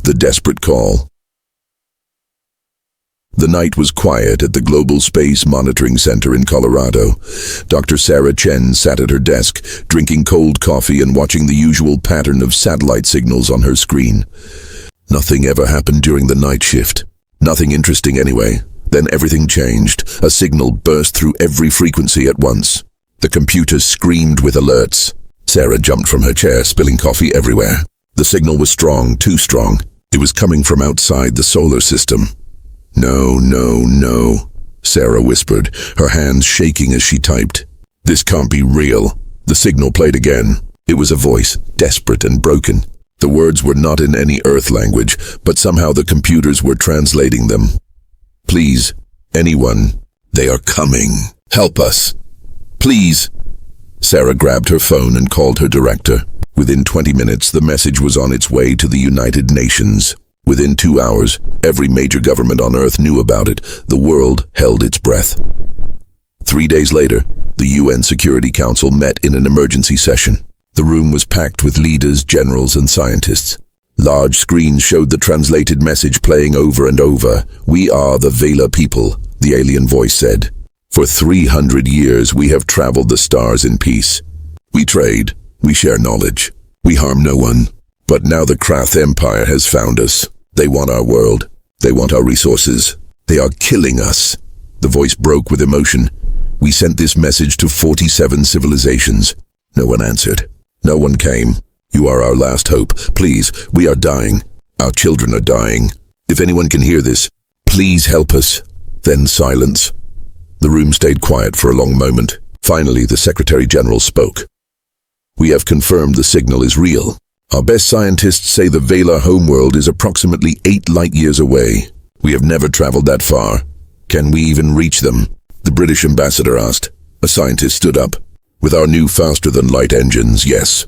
The Desperate Call. The night was quiet at the Global Space Monitoring Center in Colorado. Dr. Sarah Chen sat at her desk, drinking cold coffee and watching the usual pattern of satellite signals on her screen. Nothing ever happened during the night shift. Nothing interesting anyway. Then everything changed. A signal burst through every frequency at once. The computer screamed with alerts. Sarah jumped from her chair, spilling coffee everywhere. The signal was strong, too strong. It was coming from outside the solar system. No, no, no, Sarah whispered, her hands shaking as she typed. This can't be real. The signal played again. It was a voice, desperate and broken. The words were not in any Earth language, but somehow the computers were translating them. Please, anyone, they are coming. Help us. Please. Sarah grabbed her phone and called her director. Within 20 minutes, the message was on its way to the United Nations. Within 2 hours, every major government on Earth knew about it. The world held its breath. 3 days later, the UN Security Council met in an emergency session. The room was packed with leaders, generals, and scientists. Large screens showed the translated message playing over and over. "We are the Vela people," the alien voice said. "For 300 years we have traveled the stars in peace. We trade, we share knowledge, we harm no one. But now the Krath Empire has found us. They want our world. They want our resources. They are killing us." The voice broke with emotion. "We sent this message to 47 civilizations. No one answered. No one came. You are our last hope. Please, we are dying. Our children are dying. If anyone can hear this, please help us." Then silence. The room stayed quiet for a long moment. Finally, the Secretary General spoke. "We have confirmed the signal is real. Our best scientists say the Vela homeworld is approximately 8 light-years away. We have never traveled that far. Can we even reach them?" The British ambassador asked. A scientist stood up. "With our new faster-than-light engines, yes.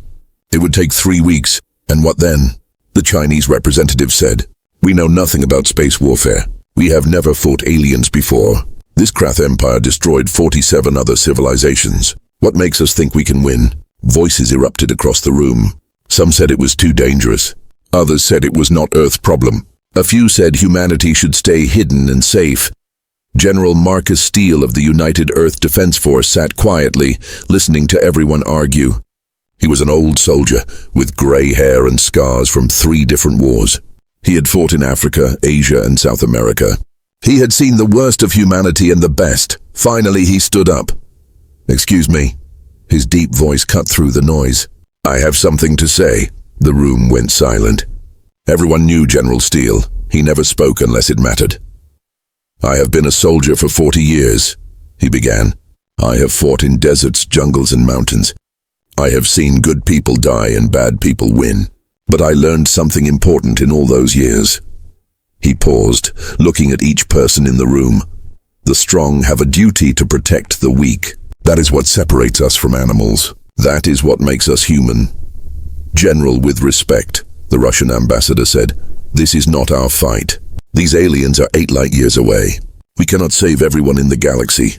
It would take 3 weeks. And what then?" The Chinese representative said. "We know nothing about space warfare. We have never fought aliens before. This Krath Empire destroyed 47 other civilizations. What makes us think we can win?" Voices erupted across the room. Some said it was too dangerous. Others said it was not Earth's problem. A few said humanity should stay hidden and safe. General Marcus Steele of the United Earth Defense Force sat quietly, listening to everyone argue. He was an old soldier, with gray hair and scars from 3 different wars. He had fought in Africa, Asia, and South America. He had seen the worst of humanity and the best. Finally, he stood up. "Excuse me." His deep voice cut through the noise. "I have something to say." The room went silent. Everyone knew General Steele. He never spoke unless it mattered. "I have been a soldier for 40 years, he began. "I have fought in deserts, jungles, and mountains. I have seen good people die and bad people win. But I learned something important in all those years." He paused, looking at each person in the room. "The strong have a duty to protect the weak. That is what separates us from animals. That is what makes us human." "General, with respect," the Russian ambassador said, "this is not our fight. These aliens are 8 light-years away. We cannot save everyone in the galaxy."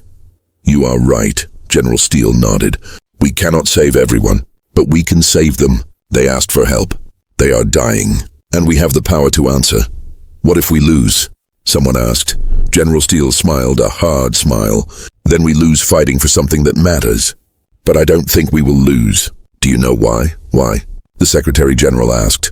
"You are right," General Steele nodded. "We cannot save everyone, but we can save them. They asked for help. They are dying, and we have the power to answer." "What if we lose?" someone asked. General Steele smiled, a hard smile. "Then we lose fighting for something that matters. But I don't think we will lose." "Do you know why?" "Why?" the Secretary General asked.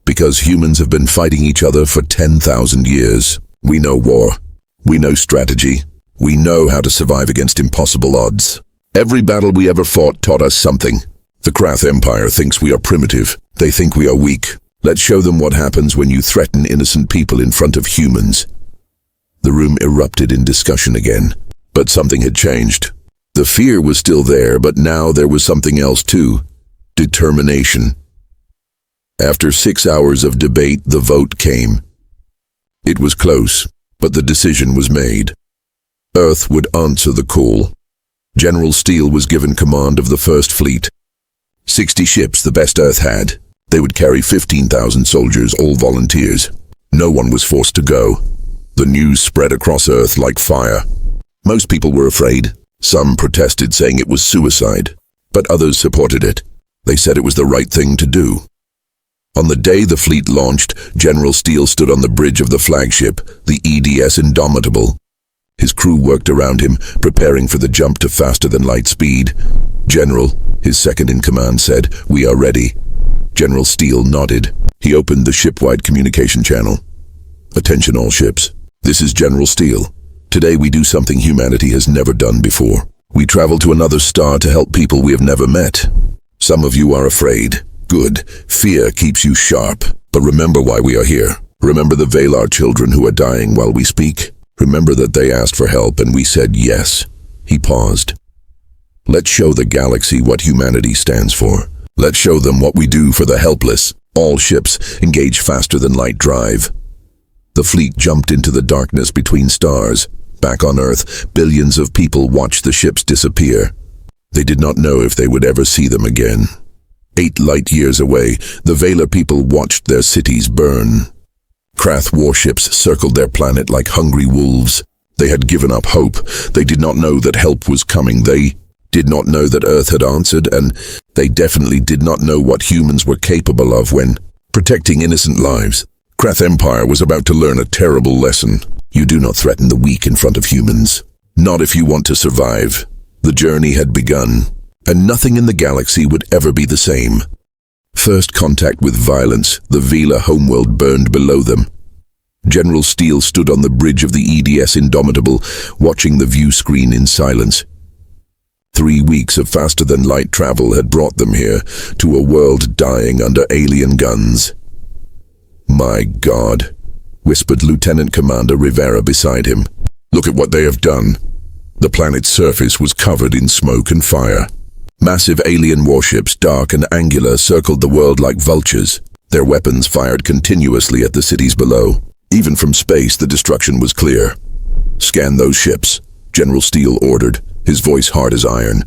"Because humans have been fighting each other for 10,000 years. We know war. We know strategy. We know how to survive against impossible odds. Every battle we ever fought taught us something. The Krath Empire thinks we are primitive. They think we are weak. Let's show them what happens when you threaten innocent people in front of humans." The room erupted in discussion again. But something had changed. The fear was still there, but now there was something else too. Determination. After 6 hours of debate, the vote came. It was close, but the decision was made. Earth would answer the call. General Steele was given command of the First Fleet. 60 ships, the best Earth had. They would carry 15,000 soldiers, all volunteers. No one was forced to go. The news spread across Earth like fire. Most people were afraid. Some protested, saying it was suicide. But others supported it. They said it was the right thing to do. On the day the fleet launched, General Steele stood on the bridge of the flagship, the EDS Indomitable. His crew worked around him, preparing for the jump to faster-than-light speed. "General," his second-in-command said, "we are ready." General Steele nodded. He opened the ship-wide communication channel. "Attention all ships. This is General Steele. Today we do something humanity has never done before. We travel to another star to help people we have never met. Some of you are afraid. Good. Fear keeps you sharp. But remember why we are here. Remember the Valar children who are dying while we speak. Remember that they asked for help and we said yes." He paused. "Let's show the galaxy what humanity stands for. Let's show them what we do for the helpless. All ships, engage faster-than-light drive." The fleet jumped into the darkness between stars. Back on Earth, billions of people watched the ships disappear. They did not know if they would ever see them again. 8 light years away, the Valar people watched their cities burn. Krath warships circled their planet like hungry wolves. They had given up hope. They did not know that help was coming. They did not know that Earth had answered, and they definitely did not know what humans were capable of when protecting innocent lives. Krath Empire was about to learn a terrible lesson. You do not threaten the weak in front of humans. Not if you want to survive. The journey had begun, and nothing in the galaxy would ever be the same. First contact with violence, the Vila homeworld burned below them. General Steele stood on the bridge of the EDS Indomitable, watching the view screen in silence. 3 weeks of faster-than-light travel had brought them here, to a world dying under alien guns. "My God," whispered Lieutenant Commander Rivera beside him. "Look at what they have done." The planet's surface was covered in smoke and fire. Massive alien warships, dark and angular, circled the world like vultures. Their weapons fired continuously at the cities below. Even from space, the destruction was clear. "Scan those ships," General Steele ordered, his voice hard as iron.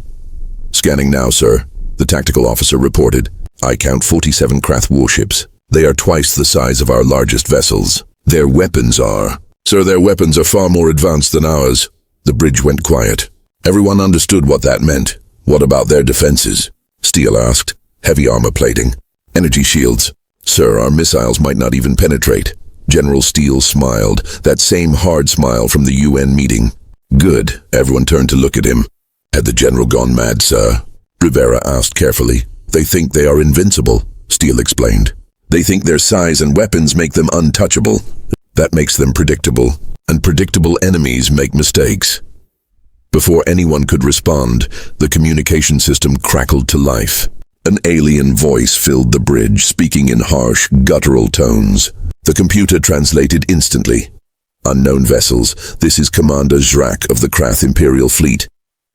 "Scanning now, sir," the tactical officer reported. "I count 47 Krath warships. They are twice the size of our largest vessels. Their weapons are... Sir, their weapons are far more advanced than ours." The bridge went quiet. Everyone understood what that meant. "What about their defenses?" Steele asked. "Heavy armor plating. Energy shields." "Sir, our missiles might not even penetrate." General Steele smiled, that same hard smile from the UN meeting. "Good." Everyone turned to look at him. "Had the general gone mad, sir?" Rivera asked carefully. "They think they are invincible," Steele explained. "They think their size and weapons make them untouchable. That makes them predictable, and predictable enemies make mistakes." Before anyone could respond, the communication system crackled to life. An alien voice filled the bridge, speaking in harsh, guttural tones. The computer translated instantly. "Unknown vessels, this is Commander Zrak of the Krath Imperial Fleet.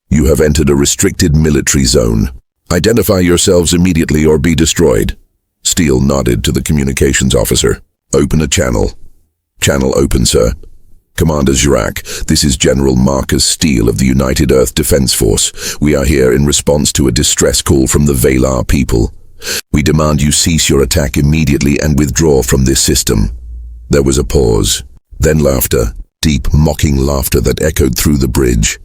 You have entered a restricted military zone. Identify yourselves immediately or be destroyed." Steele nodded to the communications officer. "Open a channel." "Channel open, sir." "Commander Zrak, this is General Marcus Steele of the United Earth Defense Force. We are here in response to a distress call from the Valar people. We demand you cease your attack immediately and withdraw from this system." There was a pause, then laughter, deep, mocking laughter that echoed through the bridge.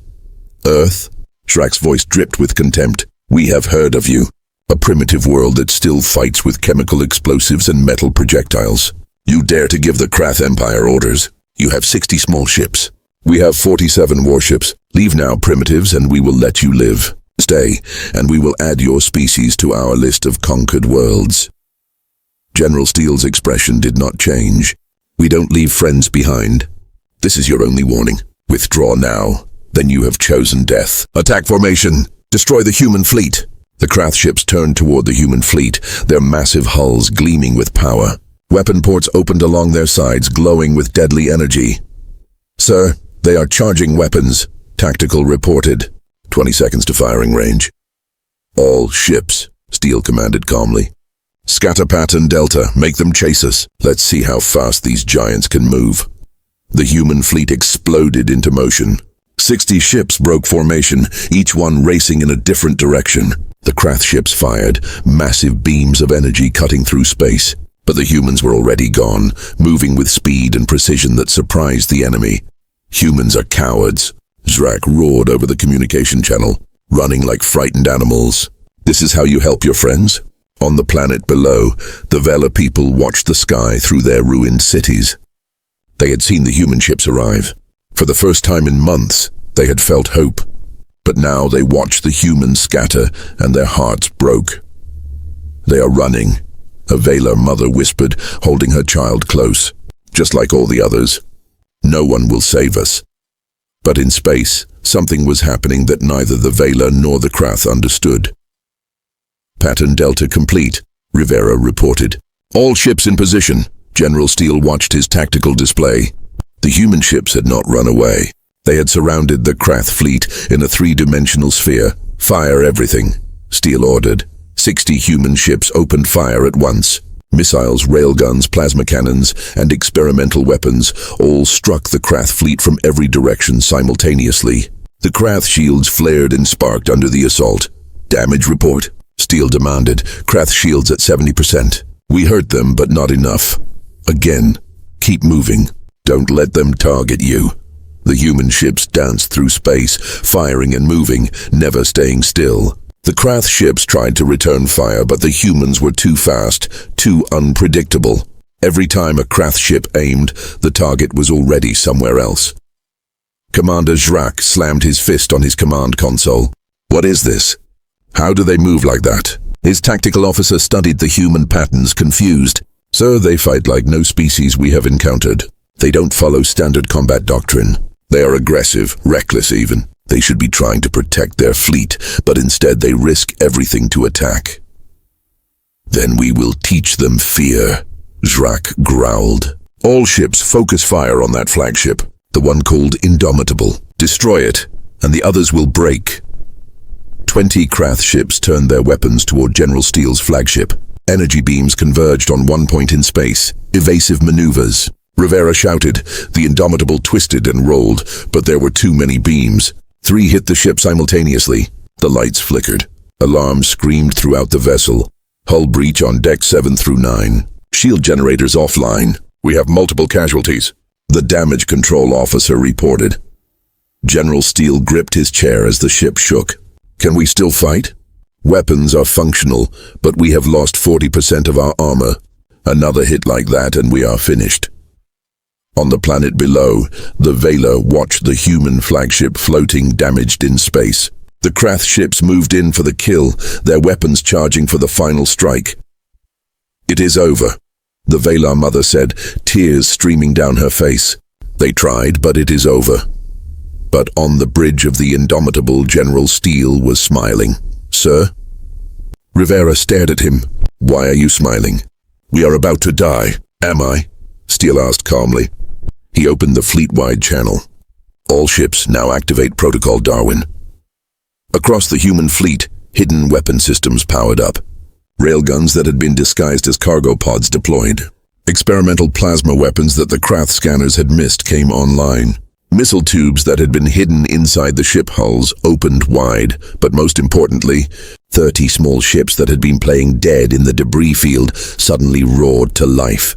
"Earth?" Zrak's voice dripped with contempt. "We have heard of you. A primitive world that still fights with chemical explosives and metal projectiles. You dare to give the Krath Empire orders. You have 60 small ships. We have 47 warships. Leave now, primitives, and we will let you live. Stay, and we will add your species to our list of conquered worlds." General Steele's expression did not change. "We don't leave friends behind. This is your only warning. Withdraw now. Then you have chosen death. Attack formation. Destroy the human fleet." The Krath ships turned toward the human fleet, their massive hulls gleaming with power. Weapon ports opened along their sides, glowing with deadly energy. "Sir, they are charging weapons," Tactical reported. 20 seconds to firing range. "All ships," Steele commanded calmly. "Scatter Pat and Delta, make them chase us. Let's see how fast these giants can move." The human fleet exploded into motion. 60 ships broke formation, each one racing in a different direction. The Krath ships fired, massive beams of energy cutting through space. But the humans were already gone, moving with speed and precision that surprised the enemy. "Humans are cowards," Zrak roared over the communication channel, "running like frightened animals. This is how you help your friends? On the planet below, the Vela people watched the sky through their ruined cities. They had seen the human ships arrive. For the first time in months, they had felt hope. But now they watched the humans scatter, and their hearts broke. "They are running," a Vela mother whispered, holding her child close. "Just like all the others. No one will save us." But in space, something was happening that neither the Vela nor the Krath understood. "Pattern Delta complete," Rivera reported. "All ships in position." General Steele watched his tactical display. The human ships had not run away. They had surrounded the Krath fleet in a three-dimensional sphere. "Fire everything," Steele ordered. 60 human ships opened fire at once. Missiles, railguns, plasma cannons, and experimental weapons all struck the Krath fleet from every direction simultaneously. The Krath shields flared and sparked under the assault. "Damage report," Steele demanded. "Krath shields at 70%. We hurt them, but not enough. Again, keep moving. Don't let them target you." The human ships danced through space, firing and moving, never staying still. The Krath ships tried to return fire, but the humans were too fast, too unpredictable. Every time a Krath ship aimed, the target was already somewhere else. Commander Zrak slammed his fist on his command console. "What is this? How do they move like that?" His tactical officer studied the human patterns, confused. "Sir, they fight like no species we have encountered. They don't follow standard combat doctrine. They are aggressive, reckless even. They should be trying to protect their fleet, but instead they risk everything to attack." "Then we will teach them fear," Zrak growled. "All ships focus fire on that flagship, the one called Indomitable. Destroy it, and the others will break." 20 Krath ships turned their weapons toward General Steele's flagship. Energy beams converged on one point in space. Evasive maneuvers. Rivera shouted. The Indomitable twisted and rolled, but there were too many beams. 3 hit the ship simultaneously. The lights flickered. Alarms screamed throughout the vessel. "Hull breach on deck 7 through 9. Shield generators offline. We have multiple casualties," the damage control officer reported. General Steele gripped his chair as the ship shook. "Can we still fight?" "Weapons are functional, but we have lost 40% of our armor. Another hit like that and we are finished." On the planet below, the Vela watched the human flagship floating damaged in space. The Krath ships moved in for the kill, their weapons charging for the final strike. "It is over," the Vela mother said, tears streaming down her face. "They tried, but it is over." But on the bridge of the Indomitable, General Steele was smiling. "Sir?" Rivera stared at him. "Why are you smiling?" "We are about to die." "Am I?" Steele asked calmly. He opened the fleet-wide channel. "All ships now activate Protocol Darwin." Across the human fleet, hidden weapon systems powered up. Railguns that had been disguised as cargo pods deployed. Experimental plasma weapons that the Krath scanners had missed came online. Missile tubes that had been hidden inside the ship hulls opened wide, but most importantly, 30 small ships that had been playing dead in the debris field suddenly roared to life.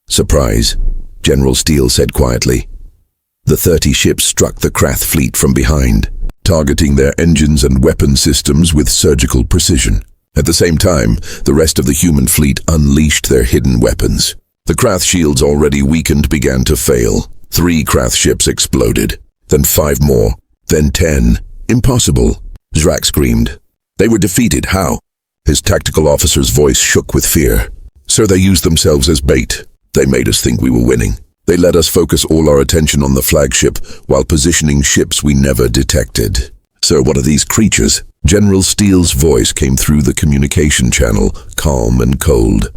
"Surprise," General Steele said quietly. The 30 ships struck the Krath fleet from behind, targeting their engines and weapon systems with surgical precision. At the same time, the rest of the human fleet unleashed their hidden weapons. The Krath shields, already weakened, began to fail. 3 Krath ships exploded, then 5 more, then 10. "Impossible," Zrak screamed. "They were defeated. How?" His tactical officer's voice shook with fear. "Sir, they used themselves as bait. They made us think we were winning. They let us focus all our attention on the flagship while positioning ships we never detected." "Sir, what are these creatures?" General Steele's voice came through the communication channel, calm and cold.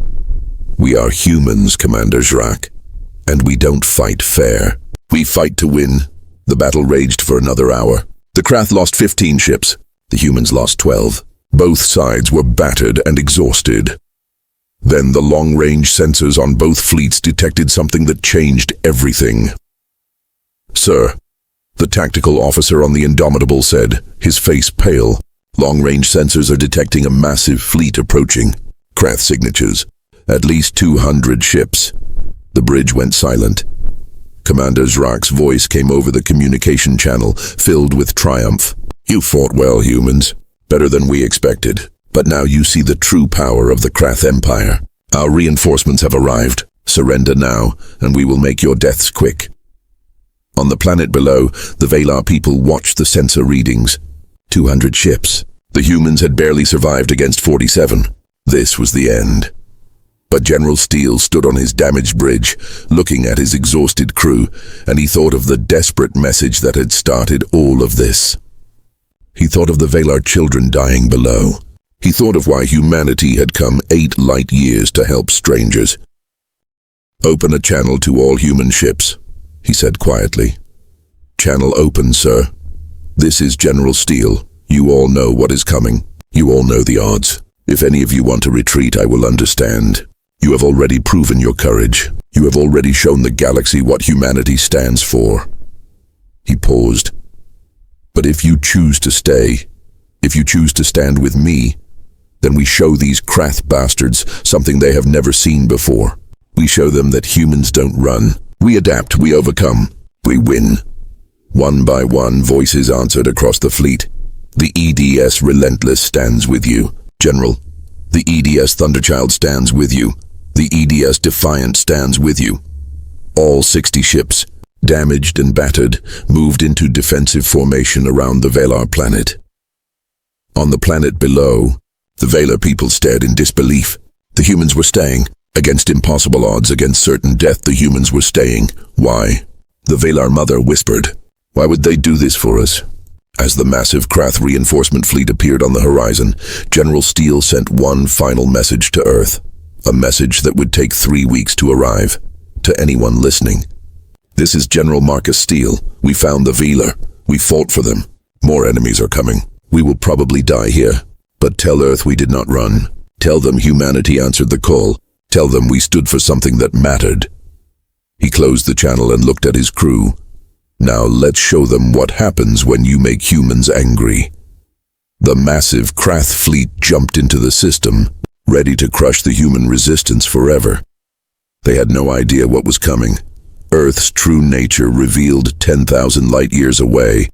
"We are humans, Commander Zrak, and we don't fight fair. We fight to win." The battle raged for another hour. The Krath lost 15 ships. The humans lost 12. Both sides were battered and exhausted. Then the long-range sensors on both fleets detected something that changed everything. "Sir," the tactical officer on the Indomitable said, his face pale. "Long-range sensors are detecting a massive fleet approaching. Krath signatures. At least 200 ships." The bridge went silent. Commander Zrak's voice came over the communication channel, filled with triumph. "You fought well, humans. Better than we expected. But now you see the true power of the Krath Empire. Our reinforcements have arrived. Surrender now, and we will make your deaths quick. On the planet below, the Valar people watched the sensor readings. 200 ships. The humans had barely survived against 47. This was the end. But General Steele stood on his damaged bridge, looking at his exhausted crew, and he thought of the desperate message that had started all of this. He thought of the Valar children dying below. He thought of why humanity had come 8 light years to help strangers. "Open a channel to all human ships," he said quietly. "Channel open, sir. This is General Steele. You all know what is coming. You all know the odds. If any of you want to retreat, I will understand. You have already proven your courage. You have already shown the galaxy what humanity stands for." He paused. "But if you choose to stay, if you choose to stand with me, then we show these Krath bastards something they have never seen before. We show them that humans don't run. We adapt, we overcome, we win." One by one, voices answered across the fleet. "The EDS Relentless stands with you, General. The EDS Thunderchild stands with you. The EDS Defiant stands with you." All 60 ships, damaged and battered, moved into defensive formation around the Valar planet. On the planet below, the Valar people stared in disbelief. The humans were staying. Against impossible odds, against certain death, the humans were staying. Why? The Valar mother whispered. "Why would they do this for us?" As the massive Krath reinforcement fleet appeared on the horizon, General Steele sent one final message to Earth. A message that would take 3 weeks to arrive. To anyone listening. "This is General Marcus Steele. We found the Valar. We fought for them. More enemies are coming. We will probably die here. But tell Earth we did not run. Tell them humanity answered the call. Tell them we stood for something that mattered." He closed the channel and looked at his crew. "Now let's show them what happens when you make humans angry." The massive Krath fleet jumped into the system, ready to crush the human resistance forever. They had no idea what was coming. Earth's true nature revealed 10,000 light years away.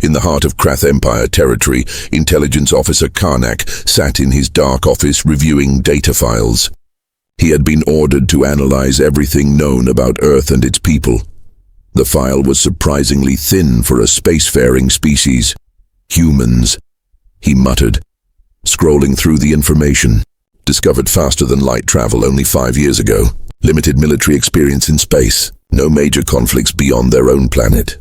In the heart of Krath Empire territory, Intelligence Officer Karnak sat in his dark office reviewing data files. He had been ordered to analyze everything known about Earth and its people. The file was surprisingly thin for a spacefaring species. "Humans," he muttered, scrolling through the information. "Discovered faster than light travel only 5 years ago. Limited military experience in space. No major conflicts beyond their own planet."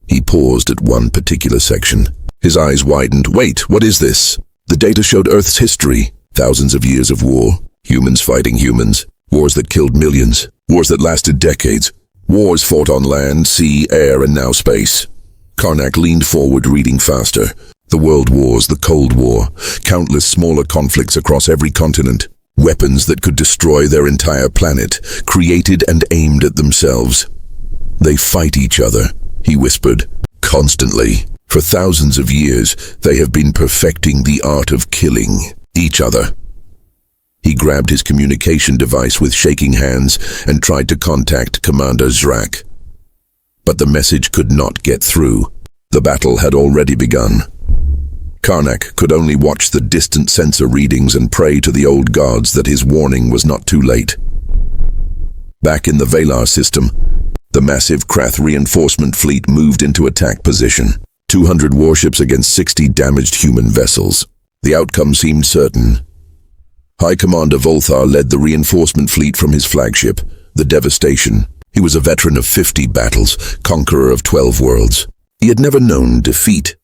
He paused at one particular section. His eyes widened. "Wait, what is this?" The data showed Earth's history. Thousands of years of war. Humans fighting humans. Wars that killed millions. Wars that lasted decades. Wars fought on land, sea, air, and now space. Karnak leaned forward, reading faster. The World Wars, the Cold War. Countless smaller conflicts across every continent. Weapons that could destroy their entire planet. Created and aimed at themselves. "They fight each other," he whispered. "Constantly. For thousands of years, they have been perfecting the art of killing each other." He grabbed his communication device with shaking hands and tried to contact Commander Zrak. But the message could not get through. The battle had already begun. Karnak could only watch the distant sensor readings and pray to the old gods that his warning was not too late. Back in the Valar system, the massive Krath reinforcement fleet moved into attack position. 200 warships against 60 damaged human vessels. The outcome seemed certain. High Commander Volthar led the reinforcement fleet from his flagship, the Desperation. He was a veteran of 50 battles, conqueror of 12 worlds. He had never known defeat.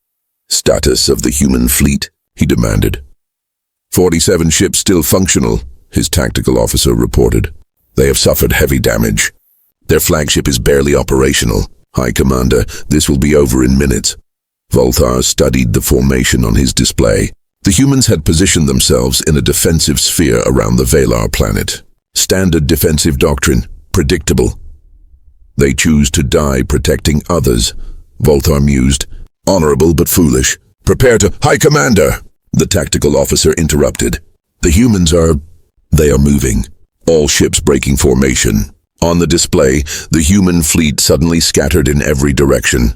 "Status of the human fleet," he demanded. 47 ships still functional, his tactical officer reported. "They have suffered heavy damage. Their flagship is barely operational. High Commander, this will be over in minutes." Volthar studied the formation on his display. The humans had positioned themselves in a defensive sphere around the Valar planet. Standard defensive doctrine, predictable. "They choose to die protecting others," Volthar mused. "Honorable but foolish. Prepare to—" "High Commander!" the tactical officer interrupted. "The humans are— they are moving. All ships breaking formation." On the display, the human fleet suddenly scattered in every direction.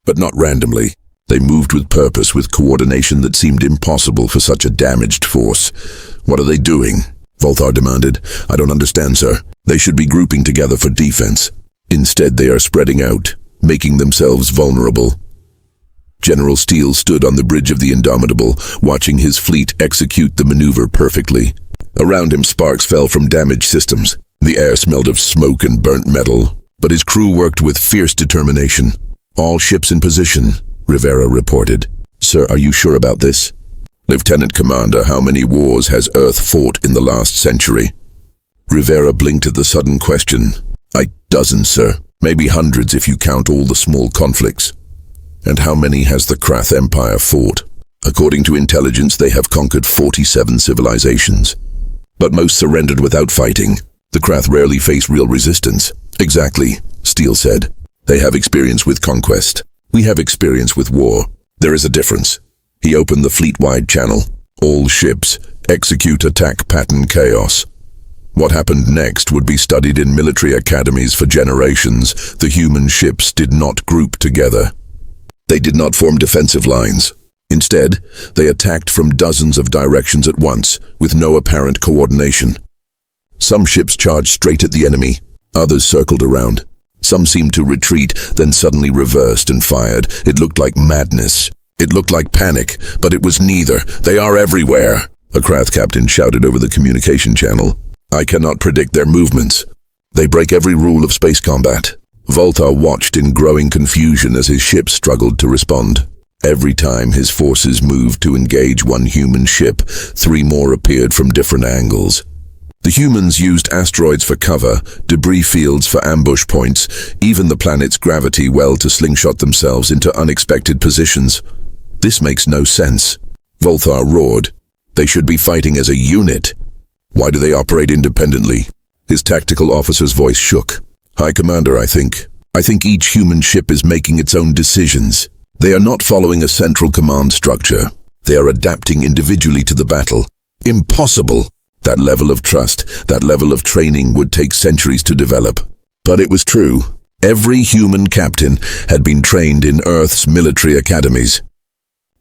But not randomly. They moved with purpose, with coordination that seemed impossible for such a damaged force. "What are they doing?" Volthar demanded. "I don't understand, sir. They should be grouping together for defense. Instead, they are spreading out, making themselves vulnerable." General Steele stood on the bridge of the Indomitable, watching his fleet execute the maneuver perfectly. Around him, sparks fell from damaged systems. The air smelled of smoke and burnt metal, but his crew worked with fierce determination. "All ships in position," Rivera reported. "Sir, are you sure about this?" "Lieutenant Commander, how many wars has Earth fought in the last century?" Rivera blinked at the sudden question. Dozens, sir. Maybe hundreds if you count all the small conflicts." "And how many has the Krath Empire fought?" "According to intelligence, they have conquered 47 civilizations. But most surrendered without fighting. The Krath rarely face real resistance." "Exactly," Steele said. "They have experience with conquest. We have experience with war. There is a difference." He opened the fleet-wide channel. "All ships, execute attack pattern chaos." What happened next would be studied in military academies for generations. The human ships did not group together. They did not form defensive lines. Instead, they attacked from dozens of directions at once, with no apparent coordination. Some ships charged straight at the enemy. Others circled around. Some seemed to retreat, then suddenly reversed and fired. It looked like madness. It looked like panic, but it was neither. "They are everywhere," a Krath captain shouted over the communication channel. "I cannot predict their movements. They break every rule of space combat." Volthar watched in growing confusion as his ship struggled to respond. Every time his forces moved to engage one human ship, 3 more appeared from different angles. The humans used asteroids for cover, debris fields for ambush points, even the planet's gravity well to slingshot themselves into unexpected positions. "This makes no sense," Volthar roared. "They should be fighting as a unit. Why do they operate independently?" His tactical officer's voice shook. "High Commander, I think each human ship is making its own decisions. They are not following a central command structure. They are adapting individually to the battle." Impossible! That level of trust, that level of training would take centuries to develop. But it was true. Every human captain had been trained in Earth's military academies.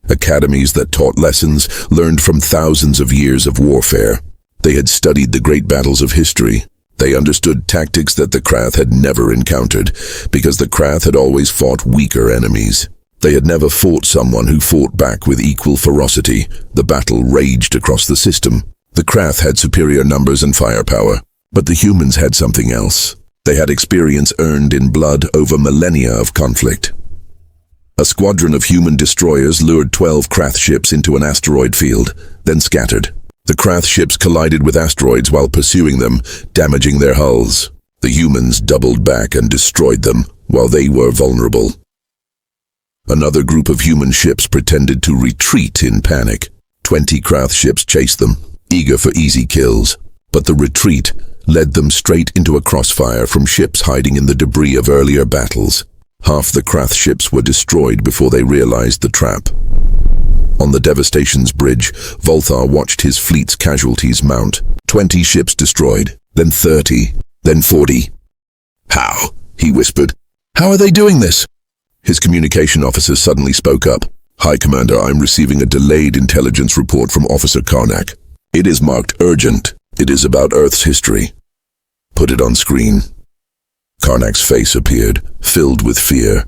Academies that taught lessons learned from thousands of years of warfare. They had studied the great battles of history. They understood tactics that the Krath had never encountered, because the Krath had always fought weaker enemies. They had never fought someone who fought back with equal ferocity. The battle raged across the system. The Krath had superior numbers and firepower, but the humans had something else. They had experience earned in blood over millennia of conflict. A squadron of human destroyers lured 12 Krath ships into an asteroid field, then scattered. The Krath ships collided with asteroids while pursuing them, damaging their hulls. The humans doubled back and destroyed them, while they were vulnerable. Another group of human ships pretended to retreat in panic. 20 Krath ships chased them, eager for easy kills. But the retreat led them straight into a crossfire from ships hiding in the debris of earlier battles. Half the Krath ships were destroyed before they realized the trap. On the Devastation's bridge, Volthar watched his fleet's casualties mount. 20 ships destroyed, then 30, then 40. "How?" he whispered. "How are they doing this?" His communication officer suddenly spoke up. "High Commander, I'm receiving a delayed intelligence report from Officer Karnak. It is marked urgent. It is about Earth's history." "Put it on screen." Karnak's face appeared, filled with fear.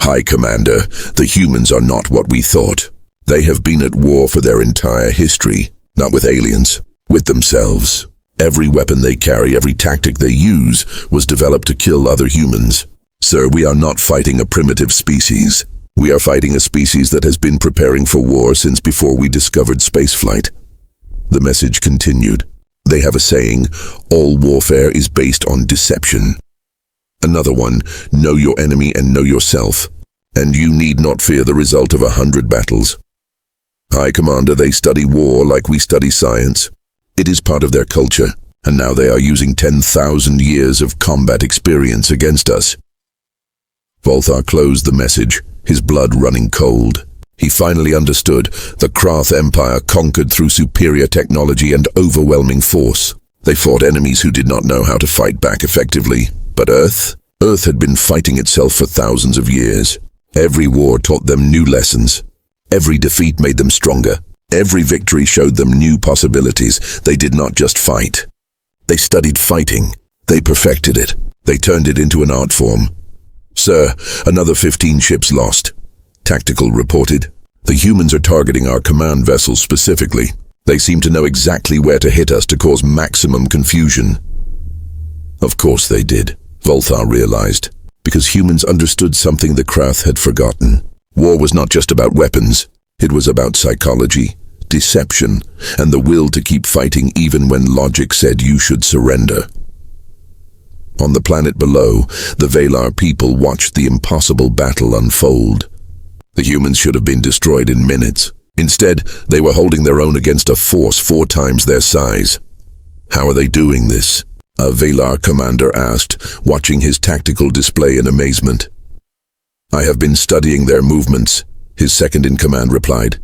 "High Commander, the humans are not what we thought. They have been at war for their entire history, not with aliens, with themselves. Every weapon they carry, every tactic they use, was developed to kill other humans. Sir, we are not fighting a primitive species. We are fighting a species that has been preparing for war since before we discovered spaceflight." The message continued. "They have a saying, all warfare is based on deception. Another one, know your enemy and know yourself, and you need not fear the result of 100 battles. High Commander, they study war like we study science. It is part of their culture, and now they are using 10,000 years of combat experience against us." Volthar closed the message, his blood running cold. He finally understood. The Krath Empire conquered through superior technology and overwhelming force. They fought enemies who did not know how to fight back effectively. But Earth had been fighting itself for thousands of years. Every war taught them new lessons. Every defeat made them stronger. Every victory showed them new possibilities. They did not just fight. They studied fighting. They perfected it. They turned it into an art form. "Sir, another 15 ships lost," Tactical reported. "The humans are targeting our command vessels specifically. They seem to know exactly where to hit us to cause maximum confusion." Of course they did, Volthar realized, because humans understood something the Krath had forgotten. War was not just about weapons. It was about psychology, deception, and the will to keep fighting even when logic said you should surrender. On the planet below, the Valar people watched the impossible battle unfold. The humans should have been destroyed in minutes. Instead, they were holding their own against a force 4 times their size. "How are they doing this?" a Valar commander asked, watching his tactical display in amazement. "I have been studying their movements," his second-in-command replied.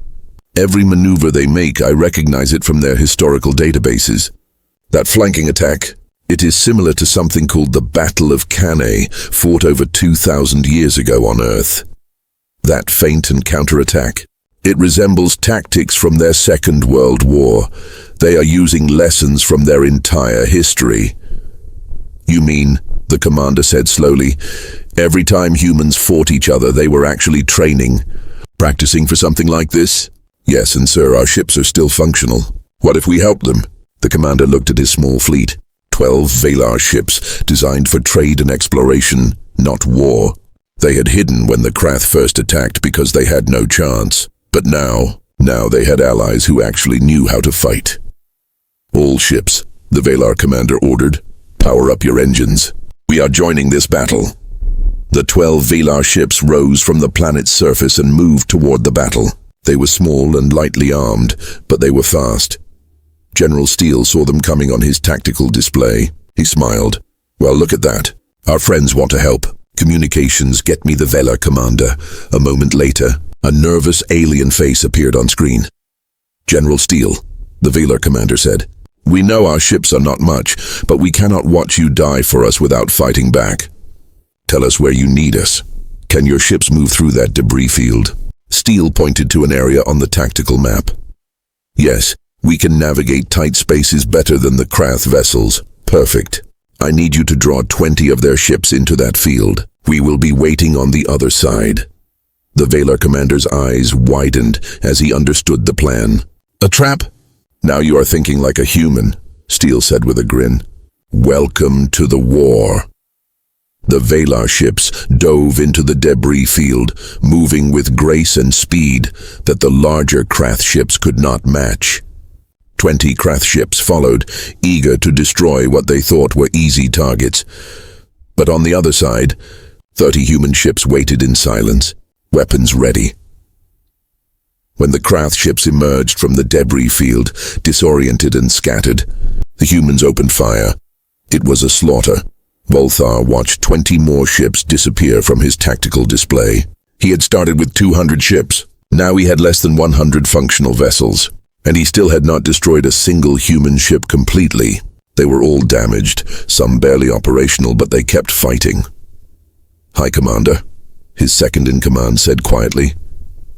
"Every maneuver they make, I recognize it from their historical databases. That flanking attack, it is similar to something called the Battle of Cannae, fought over 2,000 years ago on Earth. That feint and counterattack, it resembles tactics from their Second World War. They are using lessons from their entire history." "You mean," the commander said slowly, "every time humans fought each other, they were actually training, practicing for something like this?" "Yes, and sir, our ships are still functional. What if we help them?" The commander looked at his small fleet. 12 Valar ships, designed for trade and exploration, not war. They had hidden when the Krath first attacked because they had no chance. But now they had allies who actually knew how to fight. "All ships," the Valar commander ordered, "power up your engines. We are joining this battle." The 12 Valar ships rose from the planet's surface and moved toward the battle. They were small and lightly armed, but they were fast. General Steele saw them coming on his tactical display. He smiled. "Well, look at that. Our friends want to help. Communications, get me the Valar commander." A moment later, a nervous alien face appeared on screen. "General Steele," the Valar commander said, "we know our ships are not much, but we cannot watch you die for us without fighting back. Tell us where you need us. Can your ships move through that debris field?" Steele pointed to an area on the tactical map. "Yes, we can navigate tight spaces better than the Krath vessels." "Perfect. I need you to draw 20 of their ships into that field. We will be waiting on the other side." The Valar commander's eyes widened as he understood the plan. "A trap?" "Now you are thinking like a human," Steele said with a grin. "Welcome to the war." The Valar ships dove into the debris field, moving with grace and speed that the larger Krath ships could not match. 20 Krath ships followed, eager to destroy what they thought were easy targets. But on the other side, 30 human ships waited in silence, weapons ready. When the Krath ships emerged from the debris field, disoriented and scattered, the humans opened fire. It was a slaughter. Volthar watched 20 more ships disappear from his tactical display. He had started with 200 ships. Now he had less than 100 functional vessels, and he still had not destroyed a single human ship completely. They were all damaged, some barely operational, but they kept fighting. "High Commander," his second-in-command said quietly,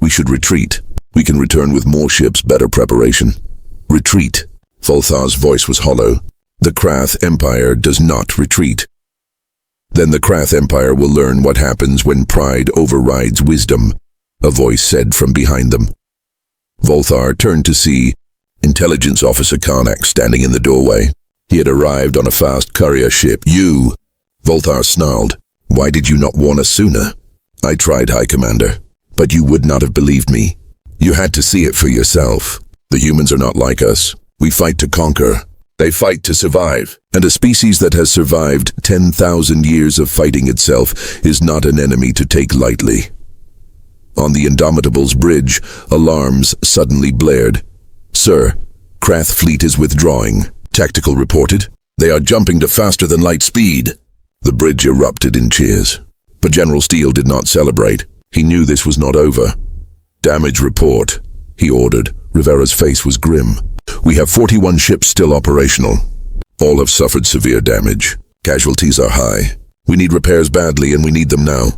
"we should retreat. We can return with more ships, better preparation." "Retreat." Volthar's voice was hollow. "The Krath Empire does not retreat." "Then the Krath Empire will learn what happens when pride overrides wisdom," a voice said from behind them. Volthar turned to see Intelligence Officer Karnak standing in the doorway. He had arrived on a fast courier ship. "You!" Volthar snarled. "Why did you not warn us sooner?" "I tried, High Commander, but you would not have believed me. You had to see it for yourself. The humans are not like us. We fight to conquer. They fight to survive. And a species that has survived 10,000 years of fighting itself is not an enemy to take lightly." On the Indomitable's bridge, alarms suddenly blared. "Sir, Krath fleet is withdrawing," Tactical reported. "They are jumping to faster-than-light speed." The bridge erupted in cheers. But General Steele did not celebrate. He knew this was not over. "Damage report," he ordered. Rivera's face was grim. "We have 41 ships still operational. All have suffered severe damage. Casualties are high. We need repairs badly, and we need them now."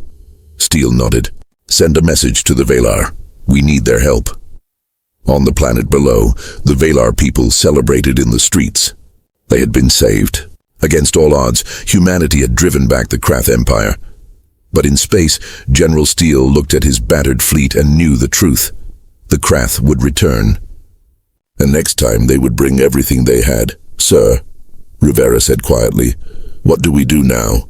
Steele nodded. Send a message to the Valar. We need their help. On the planet below, the Valar people celebrated in the streets. They had been saved. Against all odds, humanity had driven back the Krath Empire. But in space, General Steele looked at his battered fleet and knew the truth. The Krath would return. And next time they would bring everything they had. Sir, Rivera said quietly, what do we do now?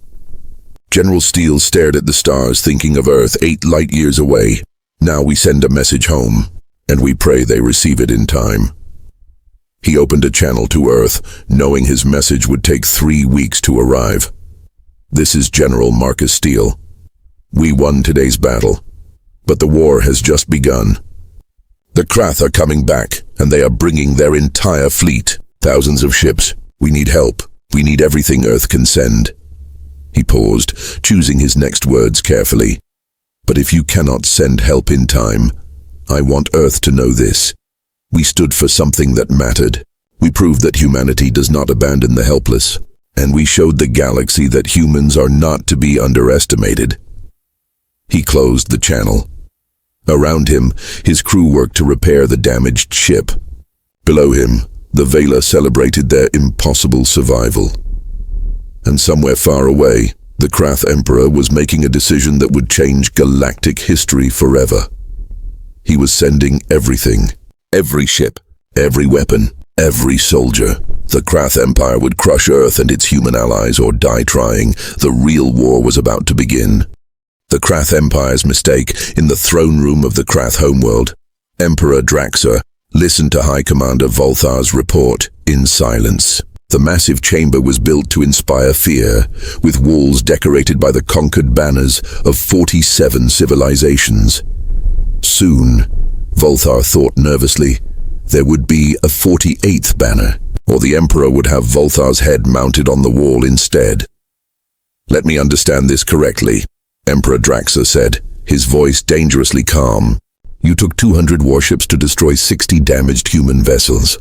General Steele stared at the stars, thinking of Earth 8 light years away. Now we send a message home, and we pray they receive it in time. He opened a channel to Earth, knowing his message would take 3 weeks to arrive. This is General Marcus Steele. We won today's battle, but the war has just begun. The Krath are coming back, and they are bringing their entire fleet. Thousands of ships. We need help. We need everything Earth can send. He paused, choosing his next words carefully. But if you cannot send help in time, I want Earth to know this. We stood for something that mattered. We proved that humanity does not abandon the helpless, and we showed the galaxy that humans are not to be underestimated. He closed the channel. Around him, his crew worked to repair the damaged ship. Below him, the Valar celebrated their impossible survival. And somewhere far away, the Krath Emperor was making a decision that would change galactic history forever. He was sending everything, every ship, every weapon, every soldier. The Krath Empire would crush Earth and its human allies or die trying. The real war was about to begin. The Krath Empire's mistake in the throne room of the Krath homeworld. Emperor Draxar listened to High Commander Volthar's report in silence. The massive chamber was built to inspire fear, with walls decorated by the conquered banners of 47 civilizations. Soon, Volthar thought nervously, there would be a 48th banner, or the Emperor would have Volthar's head mounted on the wall instead. Let me understand this correctly, Emperor Draxar said, his voice dangerously calm. You took 200 warships to destroy 60 damaged human vessels.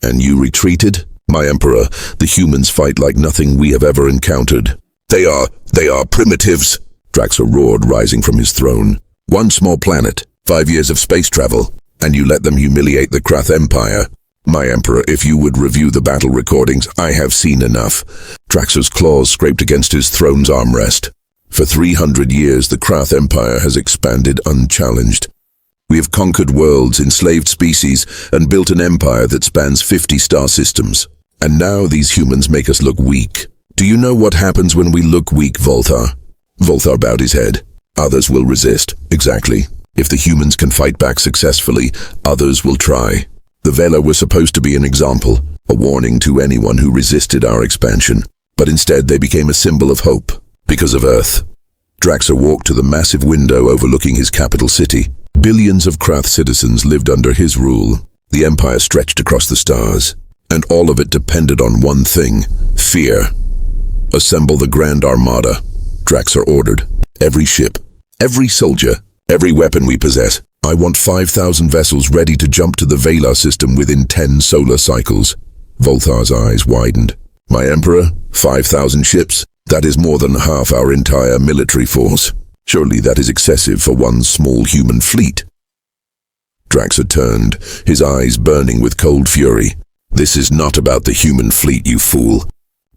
And you retreated? My Emperor, the humans fight like nothing we have ever encountered. They are primitives, Draxar roared, rising from his throne. One small planet, 5 years of space travel, and you let them humiliate the Krath Empire. My Emperor, if you would review the battle recordings, I have seen enough. Draxar's claws scraped against his throne's armrest. For 300 years, the Krath Empire has expanded unchallenged. We have conquered worlds, enslaved species, and built an empire that spans 50 star systems. And now these humans make us look weak. Do you know what happens when we look weak, Volthar? Volthar bowed his head. Others will resist. Exactly. If the humans can fight back successfully, others will try. The Valar were supposed to be an example, a warning to anyone who resisted our expansion. But instead they became a symbol of hope, because of Earth. Draxar walked to the massive window overlooking his capital city. Billions of Krath citizens lived under his rule. The empire stretched across the stars, and all of it depended on one thing: fear. Assemble the Grand Armada, Draxar ordered. Every ship, every soldier, every weapon we possess. I want 5,000 vessels ready to jump to the Valar system within 10 solar cycles. Volthar's eyes widened. My Emperor, 5,000 ships? That is more than half our entire military force. Surely that is excessive for one small human fleet. Draxar turned, his eyes burning with cold fury. This is not about the human fleet, you fool.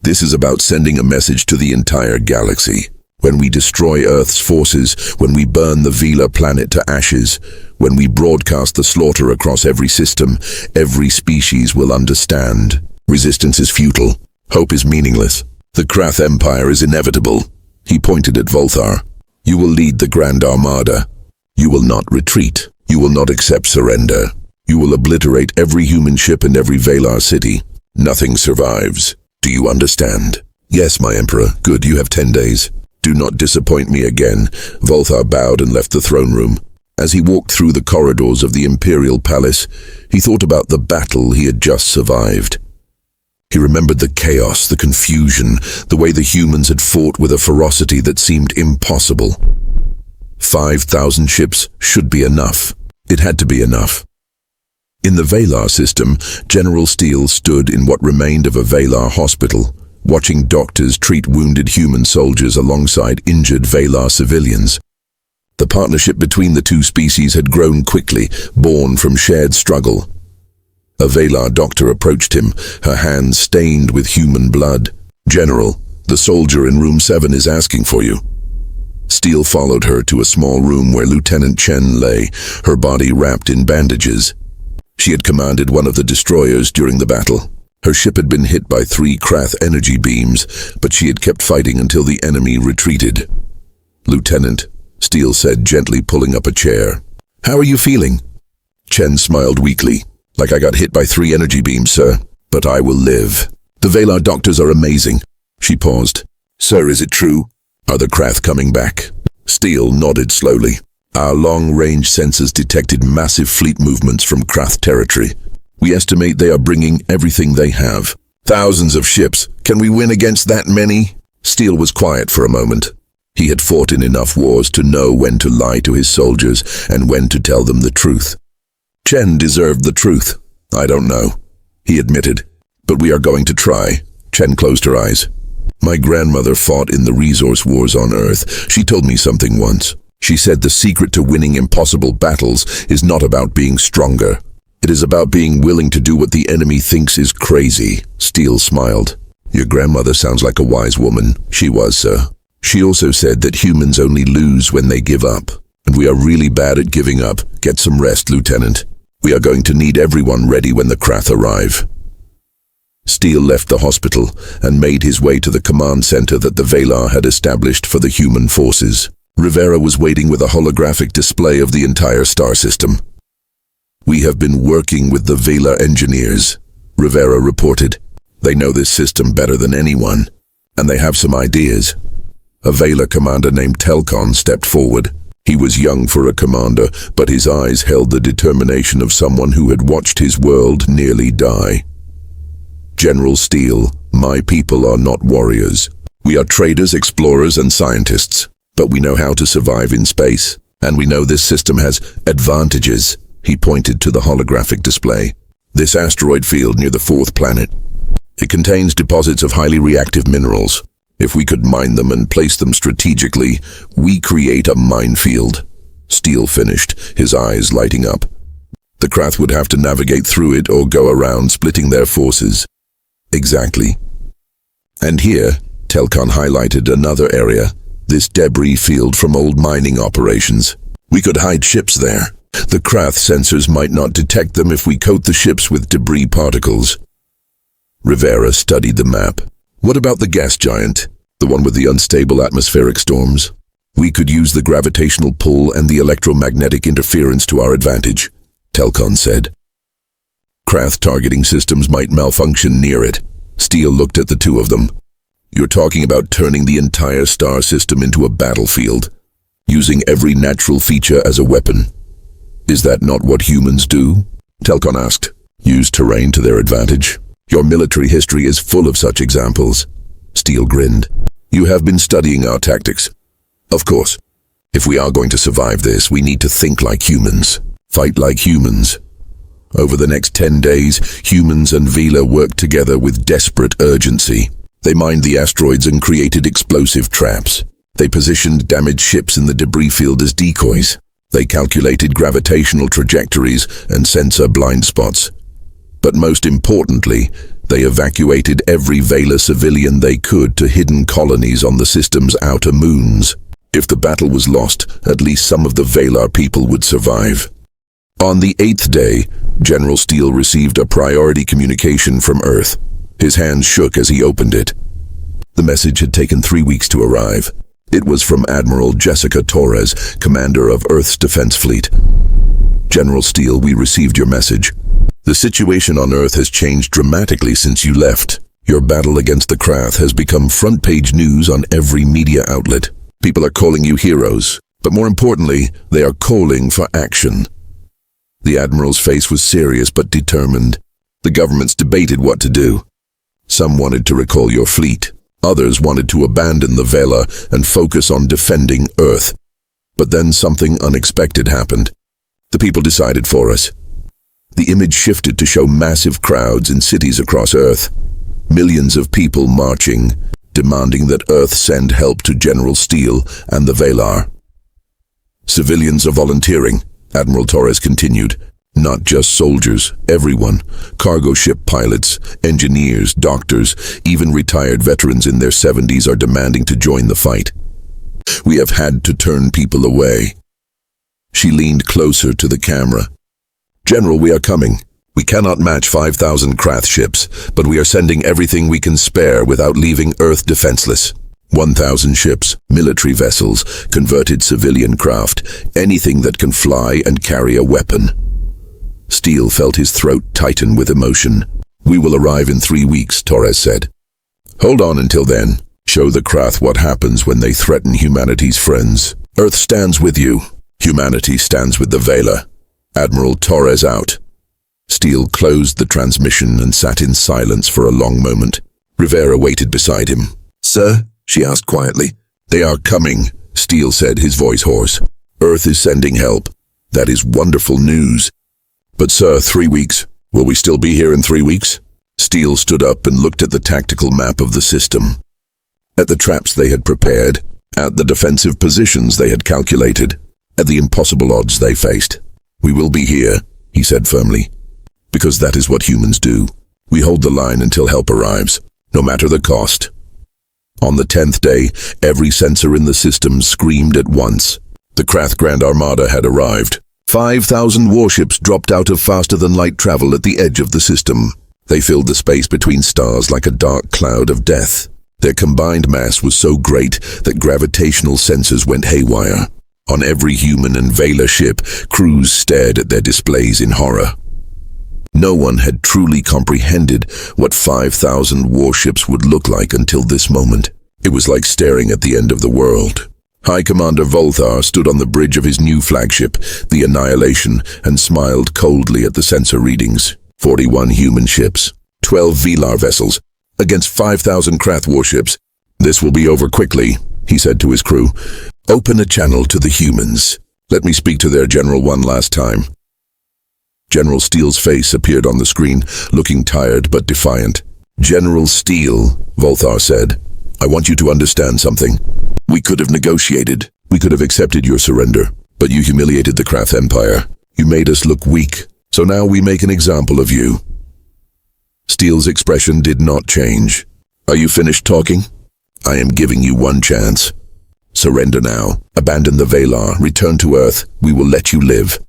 This is about sending a message to the entire galaxy. When we destroy Earth's forces, when we burn the Valar planet to ashes, when we broadcast the slaughter across every system, every species will understand. Resistance is futile. Hope is meaningless. The Krath Empire is inevitable. He pointed at Volthar. You will lead the Grand Armada. You will not retreat. You will not accept surrender. You will obliterate every human ship and every Valar city. Nothing survives. Do you understand? Yes, my Emperor. Good, you have 10 days. Do not disappoint me again. Volthar bowed and left the throne room. As he walked through the corridors of the Imperial Palace, he thought about the battle he had just survived. He remembered the chaos, the confusion, the way the humans had fought with a ferocity that seemed impossible. 5,000 ships should be enough. It had to be enough. In the Valar system, General Steele stood in what remained of a Valar hospital, watching doctors treat wounded human soldiers alongside injured Valar civilians. The partnership between the two species had grown quickly, born from shared struggle. A Valar doctor approached him, her hands stained with human blood. "General, the soldier in room 7 is asking for you." Steele followed her to a small room where Lieutenant Chen lay, her body wrapped in bandages. She had commanded one of the destroyers during the battle. Her ship had been hit by 3 Krath energy beams, but she had kept fighting until the enemy retreated. "Lieutenant," Steele said, gently pulling up a chair. "How are you feeling?" Chen smiled weakly. "Like I got hit by 3 energy beams, sir. But I will live. The Valar doctors are amazing." She paused. "Sir, is it true? Are the Krath coming back?" Steele nodded slowly. "Our long-range sensors detected massive fleet movements from Krath territory. We estimate they are bringing everything they have. Thousands of ships. Can we win against that many?" Steele was quiet for a moment. He had fought in enough wars to know when to lie to his soldiers and when to tell them the truth. Chen deserved the truth. "I don't know," he admitted. "But we are going to try." Chen closed her eyes. "My grandmother fought in the resource wars on Earth. She told me something once. She said the secret to winning impossible battles is not about being stronger. It is about being willing to do what the enemy thinks is crazy." Steele smiled. "Your grandmother sounds like a wise woman." "She was, sir. She also said that humans only lose when they give up. And we are really bad at giving up. Get some rest, Lieutenant. We are going to need everyone ready when the Krath arrive." Steele left the hospital and made his way to the command center that the Valar had established for the human forces. Rivera was waiting with a holographic display of the entire star system. "We have been working with the Valar engineers," Rivera reported. "They know this system better than anyone, and they have some ideas." A Valar commander named Telkon stepped forward. He was young for a commander, but his eyes held the determination of someone who had watched his world nearly die. "General Steele, my people are not warriors. We are traders, explorers, and scientists. But we know how to survive in space, and we know this system has advantages." He pointed to the holographic display. "This asteroid field near the 4th planet. It contains deposits of highly reactive minerals. If we could mine them and place them strategically, we create a minefield." Steele finished, his eyes lighting up. "The Krath would have to navigate through it or go around, splitting their forces." "Exactly. And here," Telkon highlighted another area, "this debris field from old mining operations. We could hide ships there. The Krath sensors might not detect them if we coat the ships with debris particles." Rivera studied the map. "What about the gas giant, the one with the unstable atmospheric storms? We could use the gravitational pull and the electromagnetic interference to our advantage," Telkon said. "Krath targeting systems might malfunction near it." Steele looked at the two of them. "You're talking about turning the entire star system into a battlefield, using every natural feature as a weapon. Is that not what humans do?" Telkon asked. "Use terrain to their advantage. Your military history is full of such examples." Steele grinned. "You have been studying our tactics." "Of course. If we are going to survive this, we need to think like humans, fight like humans." Over the next 10 days, humans and Vila worked together with desperate urgency. They mined the asteroids and created explosive traps. They positioned damaged ships in the debris field as decoys. They calculated gravitational trajectories and sensor blind spots. But most importantly, they evacuated every Valar civilian they could to hidden colonies on the system's outer moons. If the battle was lost, at least some of the Valar people would survive. On the 8th day, General Steele received a priority communication from Earth. His hands shook as he opened it. The message had taken 3 weeks to arrive. It was from Admiral Jessica Torres, commander of Earth's defense fleet. "General Steele, we received your message. The situation on Earth has changed dramatically since you left. Your battle against the Krath has become front-page news on every media outlet. People are calling you heroes, but more importantly, they are calling for action." The Admiral's face was serious but determined. The governments debated what to do. Some wanted to recall your fleet. Others wanted to abandon the Valar and focus on defending Earth. But then something unexpected happened. The people decided for us. The image shifted to show massive crowds in cities across Earth. Millions of people marching, demanding that Earth send help to General Steele and the Valar. Civilians are volunteering, Admiral Torres continued. Not just soldiers, everyone. Cargo ship pilots, engineers, doctors, even retired veterans in their 70s are demanding to join the fight. We have had to turn people away. She leaned closer to the camera. General, we are coming. We cannot match 5,000 Krath ships, but we are sending everything we can spare without leaving Earth defenseless. 1,000 ships, military vessels, converted civilian craft, anything that can fly and carry a weapon. Steele felt his throat tighten with emotion. We will arrive in 3 weeks, Torres said. Hold on until then. Show the Krath what happens when they threaten humanity's friends. Earth stands with you. Humanity stands with the Vela. Admiral Torres out. Steele closed the transmission and sat in silence for a long moment. Rivera waited beside him. Sir? She asked quietly. They are coming, Steele said, his voice hoarse. Earth is sending help. That is wonderful news. But sir, 3 weeks. Will we still be here in 3 weeks? Steele stood up and looked at the tactical map of the system. At the traps they had prepared, at the defensive positions they had calculated, at the impossible odds they faced. We will be here, he said firmly. Because that is what humans do. We hold the line until help arrives, no matter the cost. On the 10th day, every sensor in the system screamed at once. The Krath Grand Armada had arrived. 5,000 warships dropped out of faster-than-light travel at the edge of the system. They filled the space between stars like a dark cloud of death. Their combined mass was so great that gravitational sensors went haywire. On every human and Vela ship, crews stared at their displays in horror. No one had truly comprehended what 5,000 warships would look like until this moment. It was like staring at the end of the world. High Commander Volthar stood on the bridge of his new flagship, the Annihilation, and smiled coldly at the sensor readings. 41 human ships, 12 Velar vessels, against 5,000 Krath warships. This will be over quickly, he said to his crew. Open a channel to the humans. Let me speak to their general one last time. General Steele's face appeared on the screen, looking tired but defiant. General Steele, Volthar said, I want you to understand something. We could have negotiated. We could have accepted your surrender. But you humiliated the Krath Empire. You made us look weak. So now we make an example of you. Steele's expression did not change. Are you finished talking? I am giving you one chance. Surrender now. Abandon the Valar. Return to Earth. We will let you live.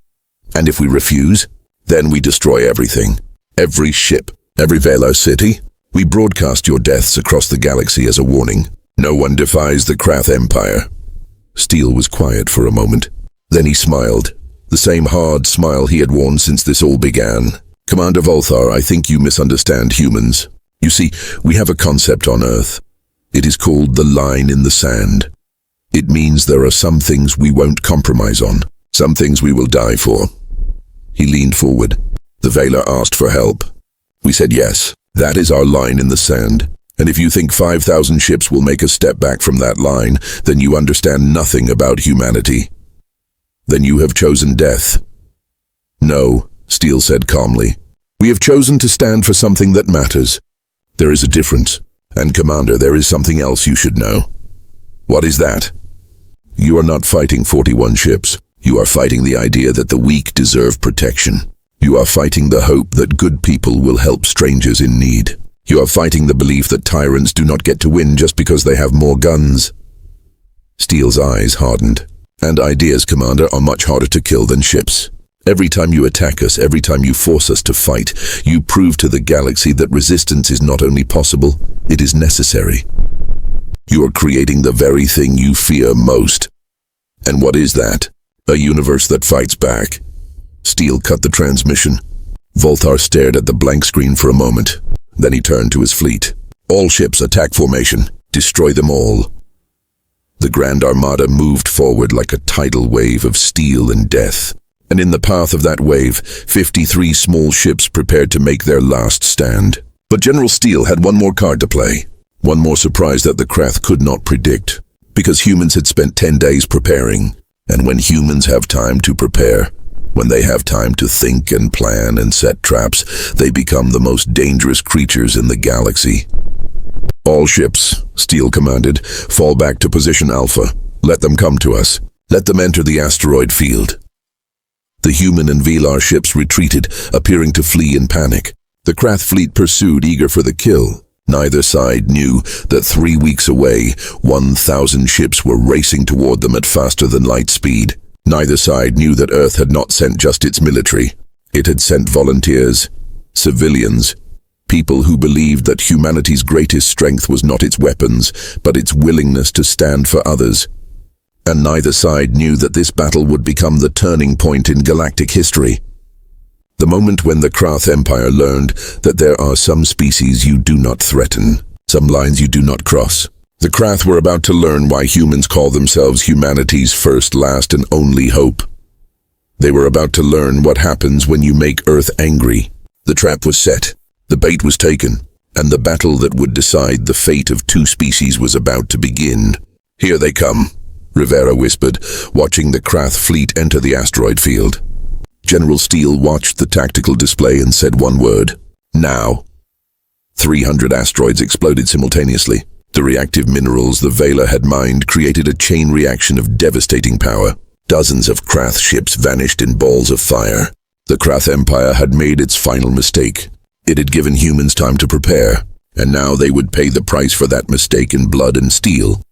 And if we refuse, then we destroy everything. Every ship. Every Valar city. We broadcast your deaths across the galaxy as a warning. No one defies the Krath Empire. Steele was quiet for a moment. Then he smiled. The same hard smile he had worn since this all began. Commander Volthar, I think you misunderstand humans. You see, we have a concept on Earth. It is called the line in the sand. It means there are some things we won't compromise on. Some things we will die for. He leaned forward. The Valar asked for help. We said yes. That is our line in the sand. And if you think 5,000 ships will make a step back from that line, then you understand nothing about humanity. Then you have chosen death. No, Steele said calmly. We have chosen to stand for something that matters. There is a difference. And Commander, there is something else you should know. What is that? You are not fighting 41 ships. You are fighting the idea that the weak deserve protection. You are fighting the hope that good people will help strangers in need. You are fighting the belief that tyrants do not get to win just because they have more guns. Steele's eyes hardened. And ideas, Commander, are much harder to kill than ships. Every time you attack us, every time you force us to fight, you prove to the galaxy that resistance is not only possible, it is necessary. You are creating the very thing you fear most. And what is that? A universe that fights back. Steele cut the transmission. Volthar stared at the blank screen for a moment. Then he turned to his fleet. All ships, attack formation. Destroy them all. The Grand Armada moved forward like a tidal wave of steel and death. And in the path of that wave, 53 small ships prepared to make their last stand. But General Steele had one more card to play. One more surprise that the Krath could not predict. Because humans had spent 10 days preparing. And when humans have time to prepare, when they have time to think and plan and set traps, they become the most dangerous creatures in the galaxy. All ships, Steele commanded, fall back to position Alpha. Let them come to us. Let them enter the asteroid field. The human and Velar ships retreated, appearing to flee in panic. The Krath fleet pursued, eager for the kill. Neither side knew that 3 weeks away, 1,000 ships were racing toward them at faster-than-light speed. Neither side knew that Earth had not sent just its military. It had sent volunteers, civilians, people who believed that humanity's greatest strength was not its weapons, but its willingness to stand for others. And neither side knew that this battle would become the turning point in galactic history. The moment when the Krath Empire learned that there are some species you do not threaten, some lines you do not cross. The Krath were about to learn why humans call themselves humanity's first, last, and only hope. They were about to learn what happens when you make Earth angry. The trap was set, the bait was taken, and the battle that would decide the fate of 2 species was about to begin. "Here they come," Rivera whispered, watching the Krath fleet enter the asteroid field. General Steele watched the tactical display and said one word: "Now." 300 asteroids exploded simultaneously. The reactive minerals the Velar had mined created a chain reaction of devastating power. Dozens of Krath ships vanished in balls of fire. The Krath Empire had made its final mistake. It had given humans time to prepare, and now they would pay the price for that mistake in blood and steel.